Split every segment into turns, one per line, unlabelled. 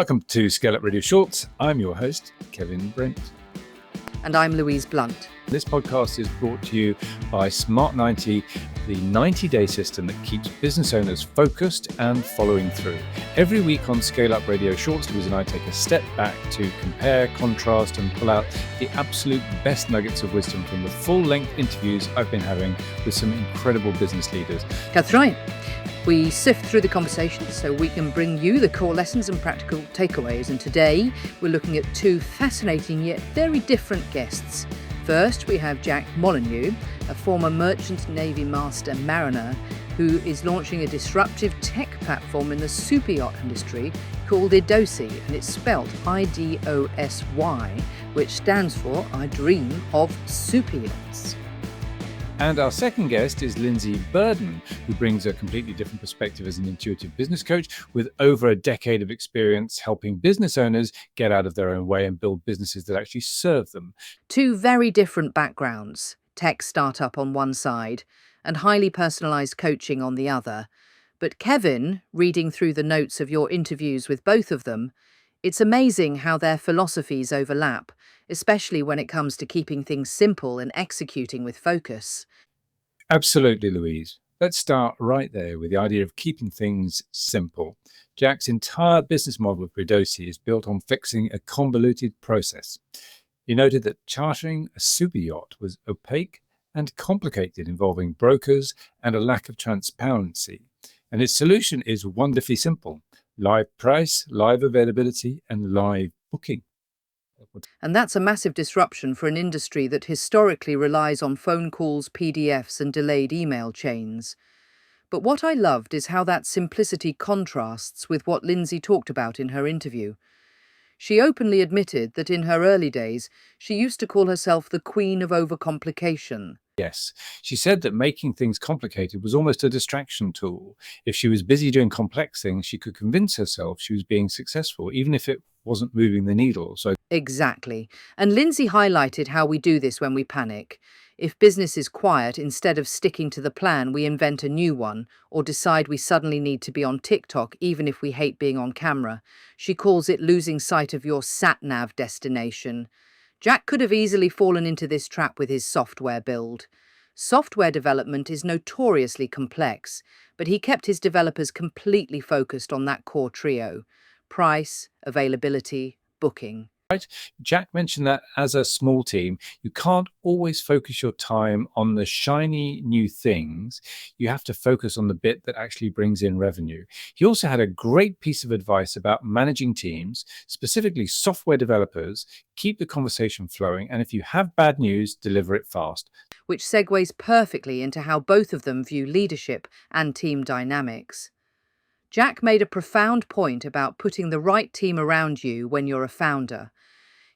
Welcome to ScaleUp Radio Shorts. I'm your host, Kevin Brent.
And I'm Louise Blunt.
This podcast is brought to you by Smart 90, the 90-day system that keeps business owners focused and following through. Every week on ScaleUp Radio Shorts, Louise and I take a step back to compare, contrast, and pull out the absolute best nuggets of wisdom from the full-length interviews I've been having with some incredible business leaders.
That's right. We sift through the conversations so we can bring you the core lessons and practical takeaways. And today we're looking at two fascinating yet very different guests. First, we have Jack Molyneux, a former Merchant Navy Master Mariner who is launching a disruptive tech platform in the super yacht industry called Idosy, and it's spelt IDOSY, which stands for I Dream of Super Yachts.
And our second guest is Lindsay Burden, who brings a completely different perspective as an intuitive business coach with over a decade of experience helping business owners get out of their own way and build businesses that actually serve them.
Two very different backgrounds, tech startup on one side and highly personalized coaching on the other. But Kevin, reading through the notes of your interviews with both of them, it's amazing how their philosophies overlap, especially when it comes to keeping things simple and executing with focus.
Absolutely, Louise. Let's start right there with the idea of keeping things simple. Jack's entire business model of Idosy is built on fixing a convoluted process. He noted that chartering a super yacht was opaque and complicated, involving brokers and a lack of transparency. And his solution is wonderfully simple: live price, live availability, and live booking.
And that's a massive disruption for an industry that historically relies on phone calls, PDFs, and delayed email chains. But what I loved is how that simplicity contrasts with what Lindsay talked about in her interview. She openly admitted that in her early days, she used to call herself the queen of overcomplication.
Yes, she said that making things complicated was almost a distraction tool. If she was busy doing complex things, she could convince herself she was being successful, even if it wasn't moving the needle.
Exactly. And Lindsay highlighted how we do this when we panic. If business is quiet, instead of sticking to the plan, we invent a new one or decide we suddenly need to be on TikTok even if we hate being on camera. She calls it losing sight of your sat-nav destination. Jack could have easily fallen into this trap with his software build. Software development is notoriously complex, but he kept his developers completely focused on that core trio: price, availability, booking.
Right? Jack mentioned that as a small team, you can't always focus your time on the shiny new things. You have to focus on the bit that actually brings in revenue. He also had a great piece of advice about managing teams, specifically software developers. Keep the conversation flowing, and if you have bad news, deliver it fast.
Which segues perfectly into how both of them view leadership and team dynamics. Jack made a profound point about putting the right team around you when you're a founder.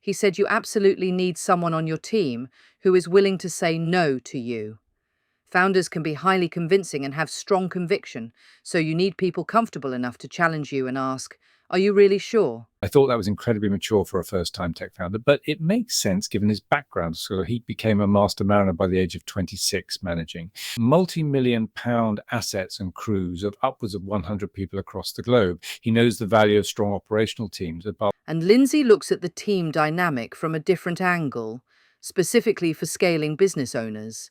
He said you absolutely need someone on your team who is willing to say no to you. Founders can be highly convincing and have strong conviction, so you need people comfortable enough to challenge you and ask, "Are you really sure?"
I thought that was incredibly mature for a first-time tech founder, but it makes sense given his background. So he became a master mariner by the age of 26, managing multi-million pound assets and crews of upwards of 100 people across the globe. He knows the value of strong operational teams.
And Lindsay looks at the team dynamic from a different angle, specifically for scaling business owners.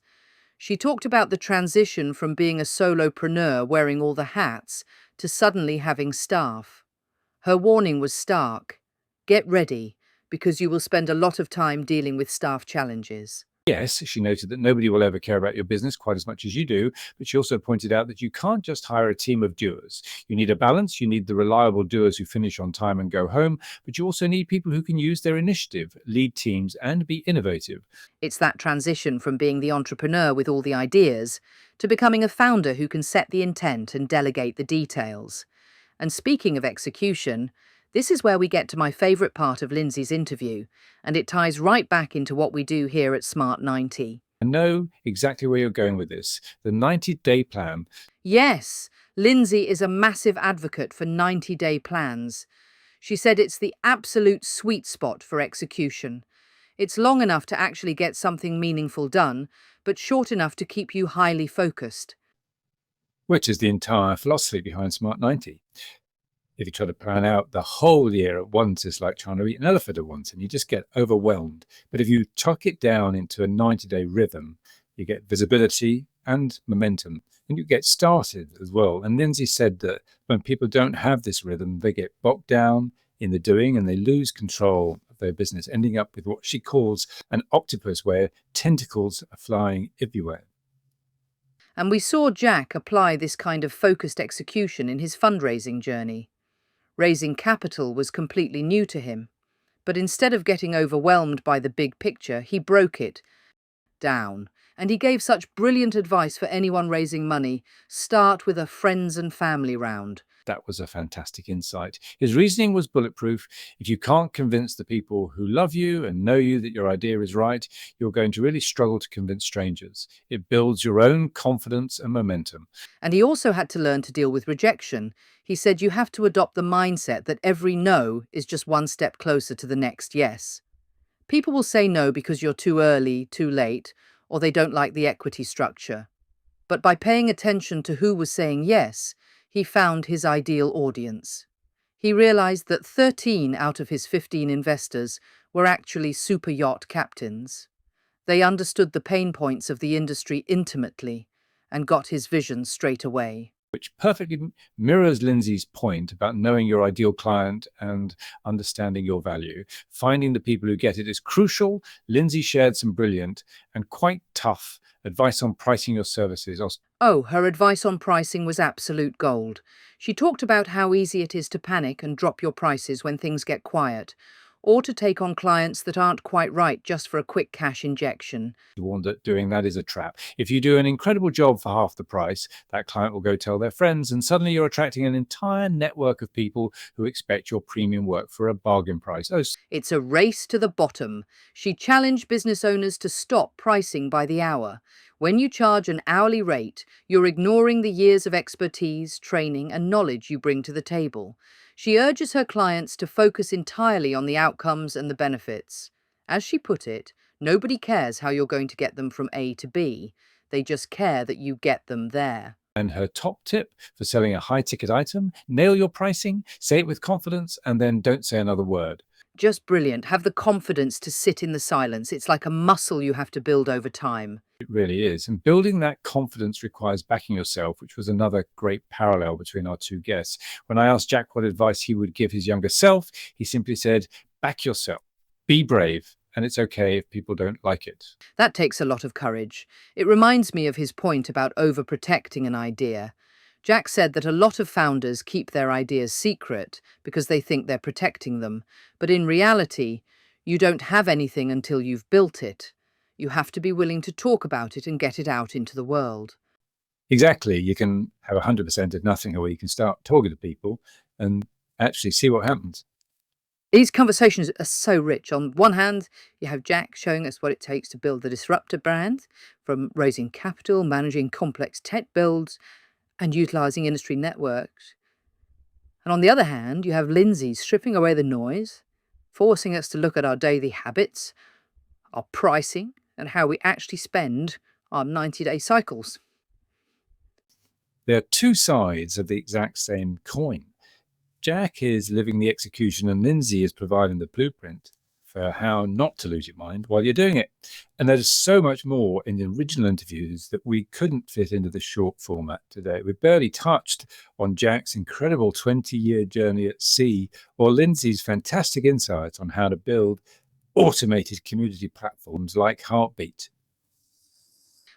She talked about the transition from being a solopreneur wearing all the hats to suddenly having staff. Her warning was stark: get ready, because you will spend a lot of time dealing with staff challenges.
Yes, she noted that nobody will ever care about your business quite as much as you do, but she also pointed out that you can't just hire a team of doers. You need a balance. You need the reliable doers who finish on time and go home, but you also need people who can use their initiative, lead teams, and be innovative.
It's that transition from being the entrepreneur with all the ideas to becoming a founder who can set the intent and delegate the details. And speaking of execution, this is where we get to my favourite part of Lindsay's interview, and it ties right back into what we do here at Smart 90.
I know exactly where you're going with this. The 90-day plan.
Yes, Lindsay is a massive advocate for 90-day plans. She said it's the absolute sweet spot for execution. It's long enough to actually get something meaningful done, but short enough to keep you highly focused.
Which is the entire philosophy behind Smart 90. If you try to plan out the whole year at once, it's like trying to eat an elephant at once, and you just get overwhelmed. But if you tuck it down into a 90-day rhythm, you get visibility and momentum, and you get started as well. And Lindsay said that when people don't have this rhythm, they get bogged down in the doing and they lose control of their business, ending up with what she calls an octopus where tentacles are flying everywhere.
And we saw Jack apply this kind of focused execution in his fundraising journey. Raising capital was completely new to him, but instead of getting overwhelmed by the big picture, he broke it down. And he gave such brilliant advice for anyone raising money. Start with a friends and family round.
That was a fantastic insight. His reasoning was bulletproof. If you can't convince the people who love you and know you that your idea is right, you're going to really struggle to convince strangers. It builds your own confidence and momentum.
And he also had to learn to deal with rejection. He said you have to adopt the mindset that every no is just one step closer to the next yes. People will say no because you're too early, too late, or they don't like the equity structure. But by paying attention to who was saying yes, he found his ideal audience. He realized that 13 out of his 15 investors were actually super yacht captains. They understood the pain points of the industry intimately and got his vision straight away.
Which perfectly mirrors Lindsay's point about knowing your ideal client and understanding your value. Finding the people who get it is crucial. Lindsay shared some brilliant and quite tough advice on pricing your services.
Oh, her advice on pricing was absolute gold. She talked about how easy it is to panic and drop your prices when things get quiet, or to take on clients that aren't quite right just for a quick cash injection.
You warned that doing that is a trap. If you do an incredible job for half the price, that client will go tell their friends, and suddenly you're attracting an entire network of people who expect your premium work for a bargain price.
It's a race to the bottom. She challenged business owners to stop pricing by the hour. When you charge an hourly rate, you're ignoring the years of expertise, training, and knowledge you bring to the table. She urges her clients to focus entirely on the outcomes and the benefits. As she put it, nobody cares how you're going to get them from A to B. They just care that you get them there.
And her top tip for selling a high-ticket item: nail your pricing, say it with confidence, and then don't say another word.
Just brilliant. Have the confidence to sit in the silence. It's like a muscle you have to build over time.
It really is. And building that confidence requires backing yourself, which was another great parallel between our two guests. When I asked Jack what advice he would give his younger self, he simply said, back yourself, be brave, and it's okay if people don't like it.
That takes a lot of courage. It reminds me of his point about overprotecting an idea. Jack said that a lot of founders keep their ideas secret because they think they're protecting them. But in reality, you don't have anything until you've built it. You have to be willing to talk about it and get it out into the world.
Exactly. You can have 100% of nothing, or you can start talking to people and actually see what happens.
These conversations are so rich. On one hand, you have Jack showing us what it takes to build the disruptive brand, from raising capital, managing complex tech builds, and utilizing industry networks. And on the other hand, you have Lindsay stripping away the noise, forcing us to look at our daily habits, our pricing, and how we actually spend our 90-day cycles.
There are two sides of the exact same coin. Jack is living the execution, and Lindsay is providing the blueprint for how not to lose your mind while you're doing it. And there's so much more in the original interviews that we couldn't fit into the short format today. We barely touched on Jack's incredible 20-year journey at sea, or Lindsay's fantastic insights on how to build automated community platforms like Heartbeat.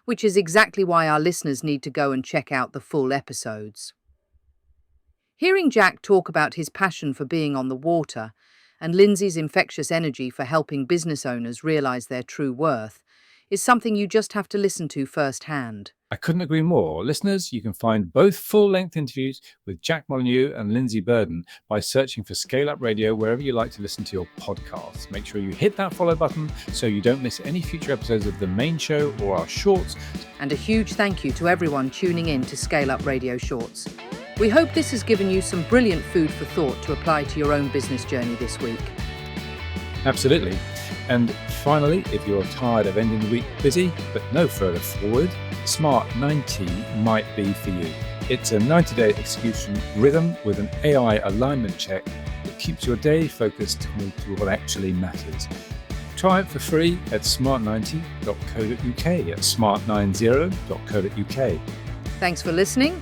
Which is exactly why our listeners need to go and check out the full episodes. Hearing Jack talk about his passion for being on the water and Lindsay's infectious energy for helping business owners realize their true worth is something you just have to listen to firsthand.
I couldn't agree more. Listeners, you can find both full-length interviews with Jack Molyneux and Lindsay Burden by searching for ScaleUp Radio wherever you like to listen to your podcasts. Make sure you hit that follow button so you don't miss any future episodes of the main show or our shorts.
And a huge thank you to everyone tuning in to ScaleUp Radio Shorts. We hope this has given you some brilliant food for thought to apply to your own business journey this week.
Absolutely. And finally, if you're tired of ending the week busy but no further forward, Smart 90 might be for you. It's a 90-day execution rhythm with an AI alignment check that keeps your day focused to what actually matters. Try it for free at smart90.co.uk, at smart90.co.uk.
Thanks for listening.